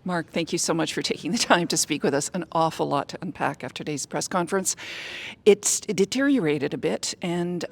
Mark, thank you so much for taking the time to speak with us. An awful lot to unpack after today's press conference. It deteriorated a bit, and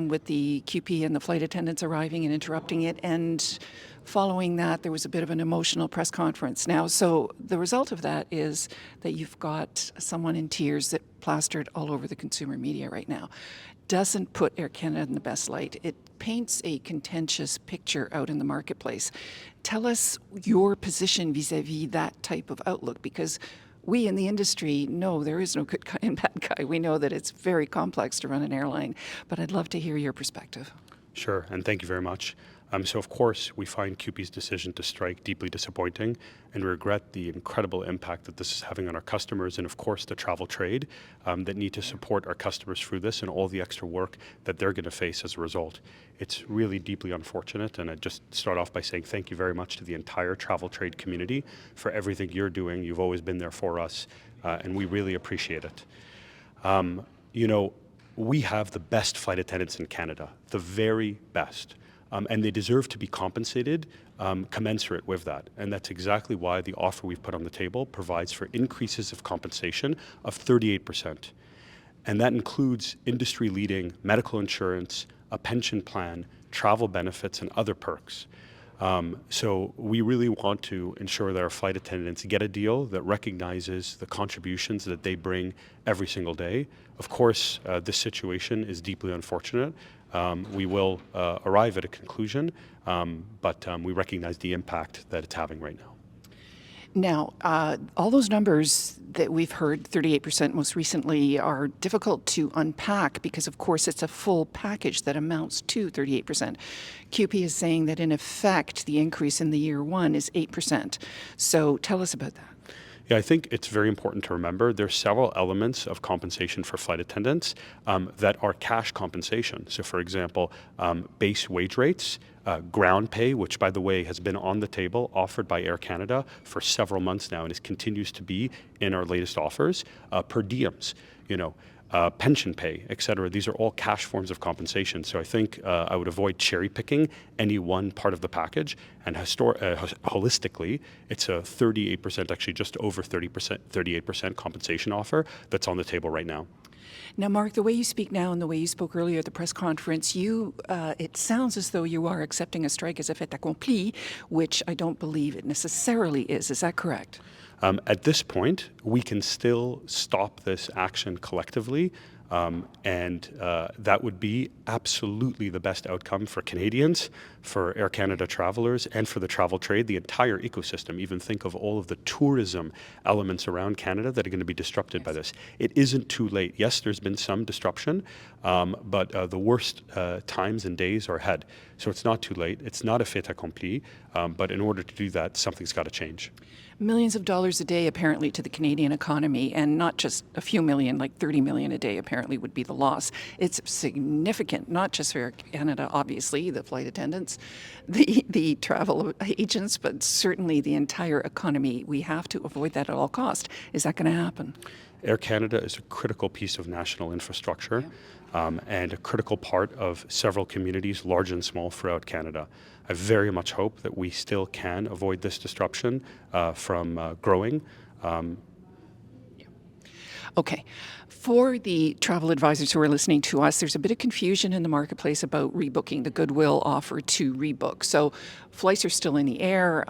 with the QP and the flight attendants arriving and interrupting it, and following that, there was a bit of an emotional press conference. Now, so the result of that is that you've got someone in tears that plastered all over the consumer media right now. Doesn't put Air Canada in the best light. It paints a contentious picture out in the marketplace. Tell us your position vis-a-vis that type of outlook, because we in the industry know there is no good guy and bad guy. We know that it's very complex to run an airline, but I'd love to hear your perspective. Sure, and thank you very much. So of course, we find QP's decision to strike deeply disappointing and regret the incredible impact that this is having on our customers and of course the travel trade that need to support our customers through this and all the extra work that they're going to face as a result. It's really deeply unfortunate, and I'd just start off by saying thank you very much to the entire travel trade community for everything you're doing. You've always been there for us, and we really appreciate it. We have the best flight attendants in Canada, the very best. And they deserve to be compensated commensurate with that. And that's exactly why the offer we've put on the table provides for increases of compensation of 38%. And that includes industry-leading medical insurance, a pension plan, travel benefits, and other perks. So we really want to ensure that our flight attendants get a deal that recognizes the contributions that they bring every single day. Of course, this situation is deeply unfortunate. We will arrive at a conclusion, but we recognize the impact that it's having right now. Now, all those numbers that we've heard, 38% most recently, are difficult to unpack because, of course, it's a full package that amounts to 38%. QP is saying that, in effect, the increase in the year one is 8%. So tell us about that. Yeah, I think it's very important to remember there's several elements of compensation for flight attendants that are cash compensation. So, for example, base wage rates, ground pay, which, by the way, has been on the table, offered by Air Canada for several months now, and it continues to be in our latest offers, per diems, pension pay, et cetera. These are all cash forms of compensation. So I think I would avoid cherry picking any one part of the package. And holistically, it's a 38%, actually just over 38% compensation offer that's on the table right now. Now, Mark, the way you speak now and the way you spoke earlier at the press conference, it sounds as though you are accepting a strike as a fait accompli, which I don't believe it necessarily is. Is that correct? At this point, we can still stop this action collectively, and that would be absolutely the best outcome for Canadians, for Air Canada travelers, and for the travel trade, the entire ecosystem. Even think of all of the tourism elements around Canada that are going to be disrupted by this. It isn't too late. Yes, there's been some disruption, but the worst times and days are ahead. So it's not too late. It's not a fait accompli, but in order to do that, something's got to change. Millions of dollars a day, apparently, to the Canadian economy, and not just a few million, like 30 million a day, apparently, would be the loss. It's significant, not just for Air Canada, obviously, the flight attendants, the travel agents, but certainly the entire economy. We have to avoid that at all costs. Is that going to happen? Air Canada is a critical piece of national infrastructure. Yeah. And a critical part of several communities, large and small, throughout Canada. I very much hope that we still can avoid this disruption from growing. Okay. For the travel advisors who are listening to us, there's a bit of confusion in the marketplace about rebooking, the goodwill offer to rebook. So flights are still in the air.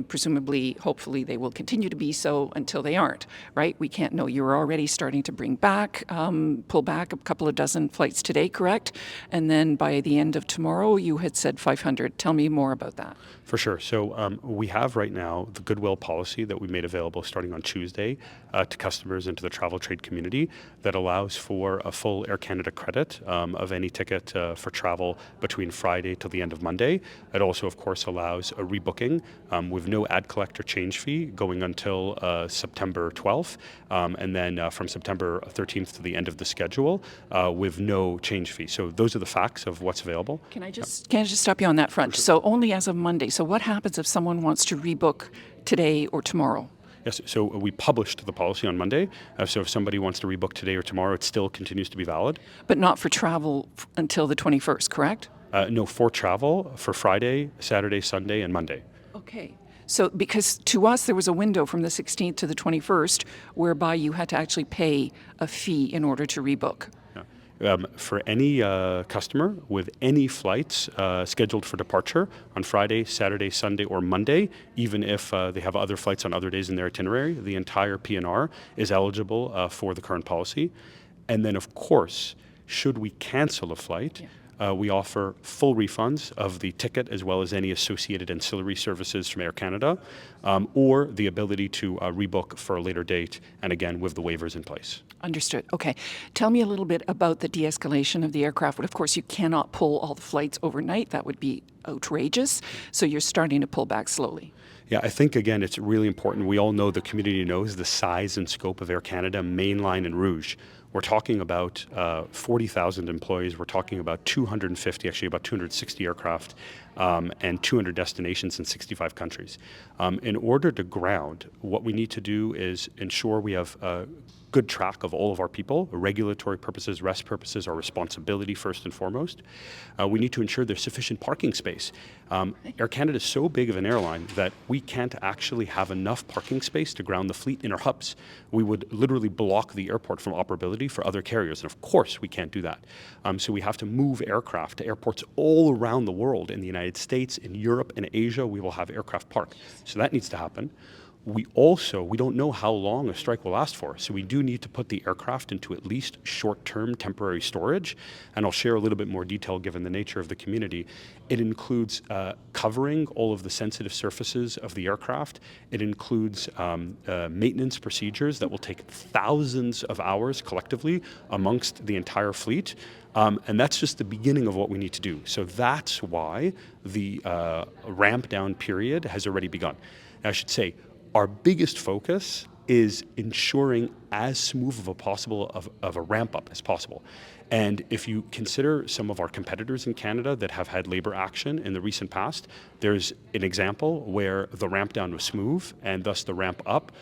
Presumably, hopefully, they will continue to be so until they aren't, right? We can't know. You're already starting to pull back a couple of dozen flights today, correct? And then by the end of tomorrow, you had said 500. Tell me more about that. For sure. So we have right now the goodwill policy that we made available starting on Tuesday to customers and to the travel trade community that allows for a full Air Canada credit of any ticket for travel between Friday till the end of Monday. It also, of course, allows a rebooking with no ad collector change fee going until September 12th, and then from September 13th to the end of the schedule with no change fee. So those are the facts of what's available. Can I just stop you on that front? Sure. So only as of Monday. So what happens if someone wants to rebook today or tomorrow? Yes, so we published the policy on Monday. So if somebody wants to rebook today or tomorrow, it still continues to be valid. But not for travel until the 21st, correct? No, for travel, for Friday, Saturday, Sunday, and Monday. Okay. So, because to us, there was a window from the 16th to the 21st whereby you had to actually pay a fee in order to rebook. For any customer with any flights scheduled for departure on Friday, Saturday, Sunday, or Monday, even if they have other flights on other days in their itinerary, the entire PNR is eligible for the current policy. And then, of course, should we cancel a flight, we offer full refunds of the ticket as well as any associated ancillary services from Air Canada, or the ability to rebook for a later date, and again, with the waivers in place. Understood. Okay. Tell me a little bit about the de-escalation of the aircraft. Of course, you cannot pull all the flights overnight. That would be outrageous. So you're starting to pull back slowly. Yeah, I think, again, it's really important. We all know, the community knows the size and scope of Air Canada, Mainline and Rouge. We're talking about 40,000 employees. We're talking about 250, actually about 260 aircraft, and 200 destinations in 65 countries. In order to ground, what we need to do is ensure we have good track of all of our people, regulatory purposes, rest purposes, our responsibility first and foremost. We need to ensure there's sufficient parking space. Air Canada is so big of an airline that we can't actually have enough parking space to ground the fleet in our hubs. We would literally block the airport from operability for other carriers, and of course we can't do that. So we have to move aircraft to airports all around the world. In the United States, in Europe, and Asia, we will have aircraft park. So that needs to happen. We don't know how long a strike will last for, so we do need to put the aircraft into at least short-term temporary storage, and I'll share a little bit more detail given the nature of the community. It includes covering all of the sensitive surfaces of the aircraft. It includes maintenance procedures that will take thousands of hours collectively amongst the entire fleet, and that's just the beginning of what we need to do. So that's why the ramp down period has already begun. Now, I should say, our biggest focus is ensuring as smooth of a ramp up as possible. And if you consider some of our competitors in Canada that have had labor action in the recent past, there's an example where the ramp down was smooth and thus the ramp up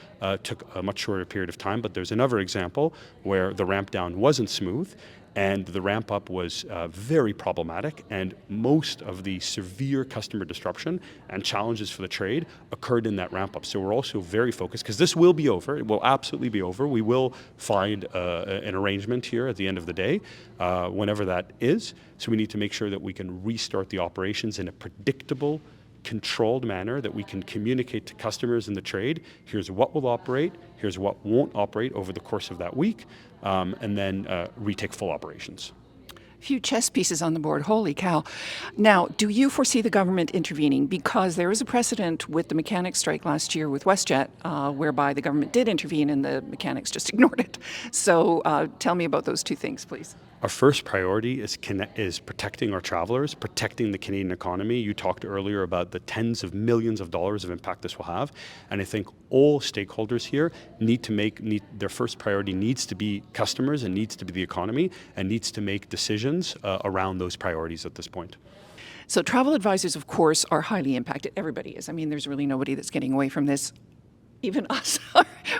took a much shorter period of time. But there's another example where the ramp down wasn't smooth and the ramp up was very problematic, and most of the severe customer disruption and challenges for the trade occurred in that ramp up. So we're also very focused, because this will be over. It will absolutely be over. We will find an arrangement here at the end of the day, whenever that is. So we need to make sure that we can restart the operations in a predictable, controlled manner, that we can communicate to customers in the trade, here's what will operate, here's what won't operate over the course of that week, and then retake full operations. A few chess pieces on the board. Holy cow. Now, do you foresee the government intervening? Because there is a precedent with the mechanics strike last year with WestJet, whereby the government did intervene and the mechanics just ignored it. So tell me about those two things, please. Our first priority is protecting our travelers, protecting the Canadian economy. You talked earlier about the tens of millions of dollars of impact this will have, and I think all stakeholders here their first priority needs to be customers and needs to be the economy, and needs to make decisions around those priorities at this point. So travel advisors, of course, are highly impacted. Everybody is. I mean, there's really nobody that's getting away from this. Even us,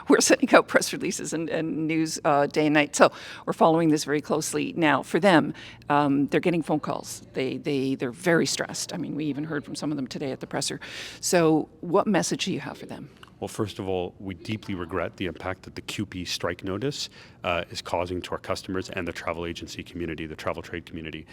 we're sending out press releases and news day and night. So we're following this very closely. Now, for them, they're getting phone calls. They're very stressed. I mean, we even heard from some of them today at the presser. So what message do you have for them? Well, first of all, we deeply regret the impact that the QP strike notice is causing to our customers and the travel agency community, the travel trade community.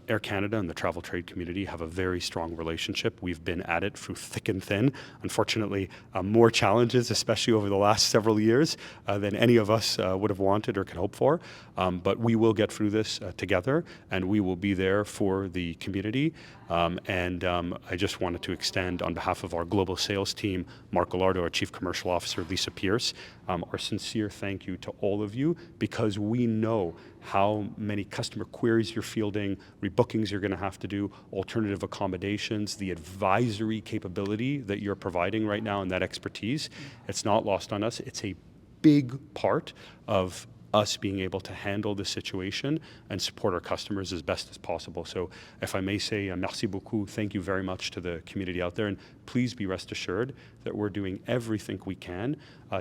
Air Canada and the travel trade community have a very strong relationship. We've been at it through thick and thin. Unfortunately, more challenges, especially over the last several years, than any of us would have wanted or could hope for. But we will get through this together, and we will be there for the community. I just wanted to extend, on behalf of our global sales team, Mark Gallardo, our Chief Commercial Officer, Lisa Pierce, our sincere thank you to all of you, because we know how many customer queries you're fielding, rebookings you're going to have to do, alternative accommodations, the advisory capability that you're providing right now, and that expertise. It's not lost on us. It's a big part of us being able to handle the situation and support our customers as best as possible. So if I may say, merci beaucoup, thank you very much to the community out there, and please be rest assured that we're doing everything we can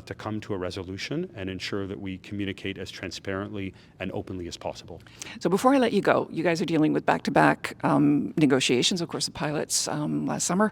to come to a resolution and ensure that we communicate as transparently and openly as possible. So before I let you go, you guys are dealing with back-to-back negotiations, of course, the pilots last summer,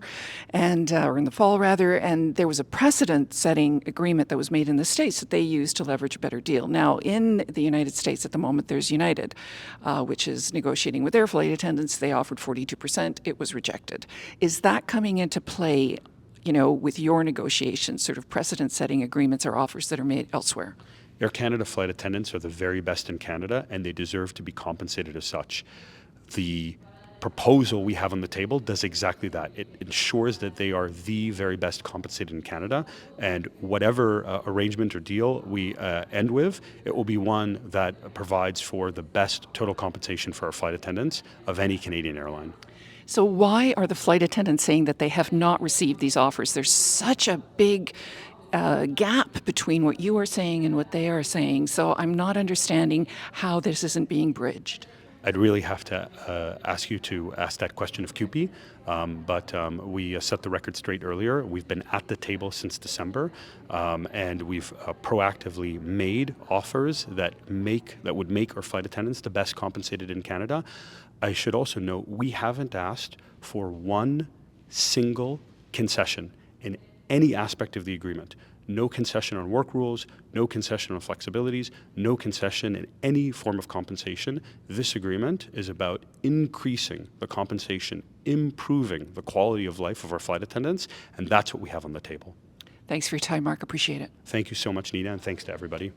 and or in the fall rather, and there was a precedent-setting agreement that was made in the States that they used to leverage a better deal. Now, in the United States at the moment, there's United, which is negotiating with their flight attendants. They offered 42%. It was rejected. Is that coming into play, you know, with your negotiations, sort of precedent-setting agreements or offers that are made elsewhere? Air Canada flight attendants are the very best in Canada, and they deserve to be compensated as such. The proposal we have on the table does exactly that. It ensures that they are the very best compensated in Canada, and whatever arrangement or deal we end with, it will be one that provides for the best total compensation for our flight attendants of any Canadian airline. So why are the flight attendants saying that they have not received these offers? There's such a big gap between what you are saying and what they are saying. So I'm not understanding how this isn't being bridged. I'd really have to ask you to ask that question of CUPE, but we set the record straight earlier. We've been at the table since December, and we've proactively made offers that would make our flight attendants the best compensated in Canada. I should also note we haven't asked for one single concession in any aspect of the agreement. No concession on work rules, no concession on flexibilities, no concession in any form of compensation. This agreement is about increasing the compensation, improving the quality of life of our flight attendants, and that's what we have on the table. Thanks for your time, Mark. Appreciate it. Thank you so much, Nina, and thanks to everybody.